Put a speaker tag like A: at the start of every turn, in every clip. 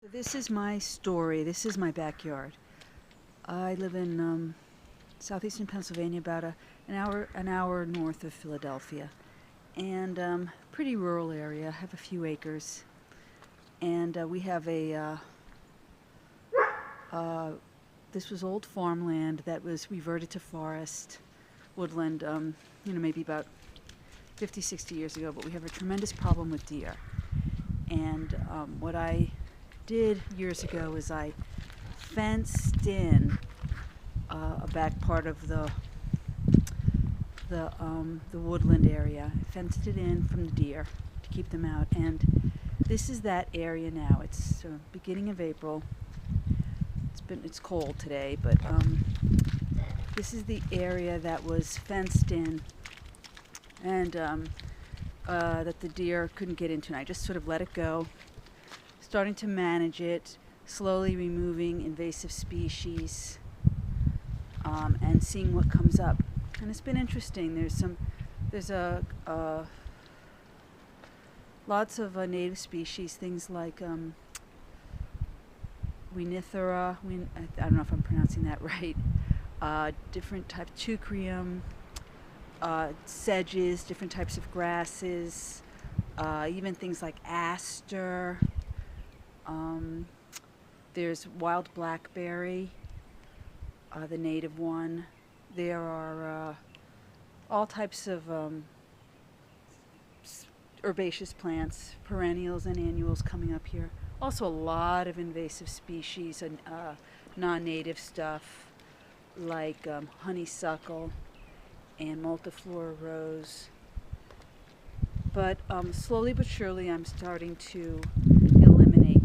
A: This is my story. This is my backyard. I live in southeastern Pennsylvania, about an hour north of Philadelphia, and pretty rural area. I have a few acres, and we have this was old farmland that was reverted to forest, woodland. Maybe about 50, 60 years ago. But we have a tremendous problem with deer, and what I did years ago is I fenced in a back part of the woodland area. I fenced it in from the deer to keep them out, and this is that area now. It's beginning of April. It's cold today, but this is the area that was fenced in, and that the deer couldn't get into. And I just sort of let it go, starting to manage it, slowly removing invasive species, and seeing what comes up. And it's been interesting. There's lots of native species, things like Winithera. I don't know if I'm pronouncing that right. Different types, Teucrium, sedges, different types of grasses, even things like aster. There's wild blackberry, the native one. There are all types of herbaceous plants, perennials and annuals coming up here. Also a lot of invasive species and non-native stuff like honeysuckle and multiflora rose. But slowly but surely I'm starting to eliminate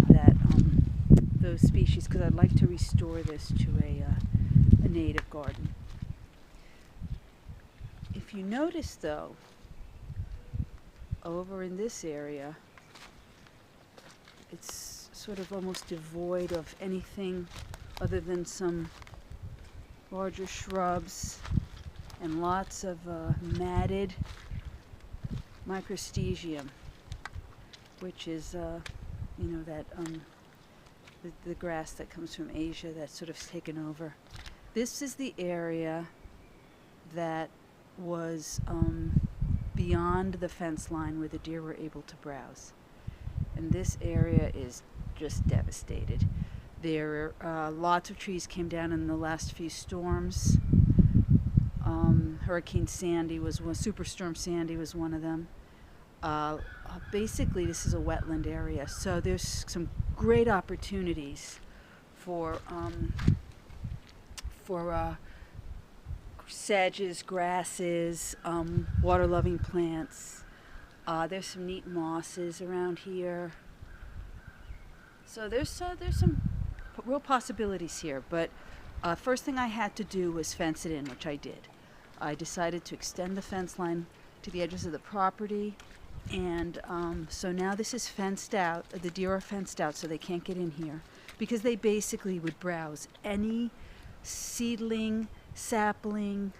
A: those species, because I'd like to restore this to a native garden. If you notice though, over in this area, it's sort of almost devoid of anything other than some larger shrubs and lots of matted microstegium, which is that the grass that comes from Asia that's sort of taken over. This is the area that was beyond the fence line where the deer were able to browse. And this area is just devastated. There lots of trees came down in the last few storms. Hurricane Sandy was one, Superstorm Sandy was one of them. Basically, this is a wetland area, so there's some great opportunities for sedges, grasses, water-loving plants. There's some neat mosses around here. So there's some real possibilities here. But first thing I had to do was fence it in, which I did. I decided to extend the fence line to the edges of the property. And so now this is fenced out. The deer are fenced out, so they can't get in here, because they basically would browse any seedling, sapling.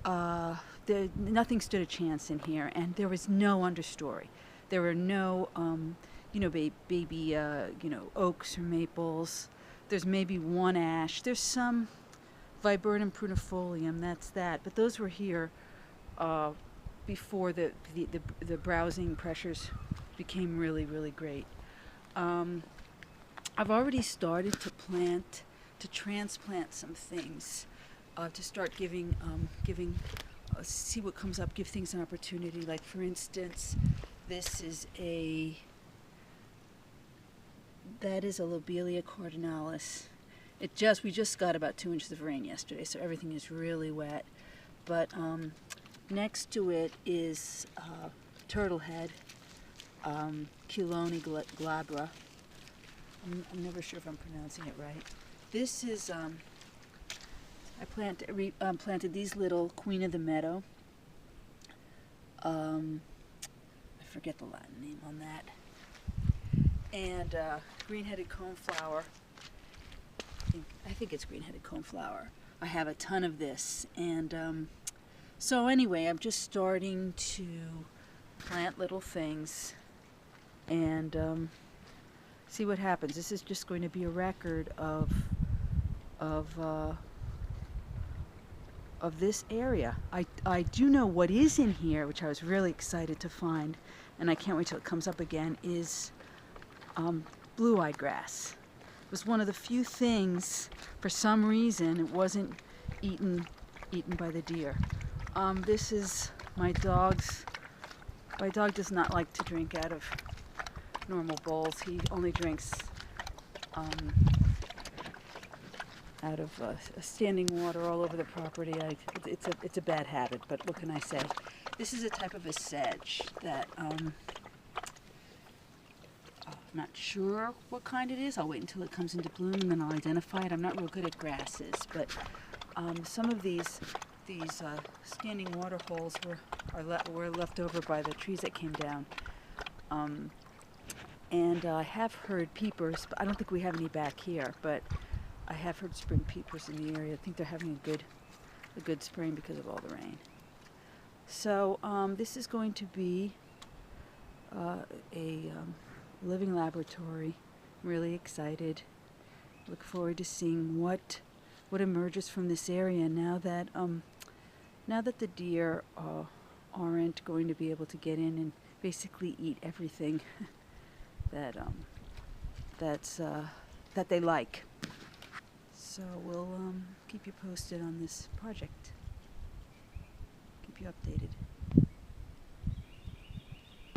A: Nothing stood a chance in here, and there was no understory. There were no, baby, oaks or maples. There's maybe one ash. There's some viburnum prunifolium. That's that. But those were here before the browsing pressures became really, really great. I've already started to transplant some things, to start giving, see what comes up, give things an opportunity. Like, for instance, that is a Lobelia cardinalis. We just got about 2 inches of rain yesterday, so everything is really wet. But next to it is turtlehead, Culone glabra. I'm never sure if I'm pronouncing it right. This is, I planted these little Queen of the Meadow. I forget the Latin name on that. And green-headed coneflower. I think it's green-headed coneflower. I have a ton of this, and so anyway, I'm just starting to plant little things and see what happens. This is just going to be a record of this area. I do know what is in here, which I was really excited to find, and I can't wait till it comes up again, is blue-eyed grass. It was one of the few things, for some reason, it wasn't eaten by the deer. This is my dog's. My dog does not like to drink out of normal bowls. He only drinks out of standing water all over the property. It's a bad habit, but what can I say? This is a type of a sedge that I'm not sure what kind it is. I'll wait until it comes into bloom and then I'll identify it. I'm not real good at grasses, but some of these standing water holes were left over by the trees that came down. And I have heard peepers, but I don't think we have any back here, but I have heard spring peepers in the area. I think they're having a good spring because of all the rain. So this is going to be a living laboratory. I'm really excited. Look forward to seeing what emerges from this area now that the deer aren't going to be able to get in and basically eat everything that they like. So we'll keep you posted on this project. Keep you updated.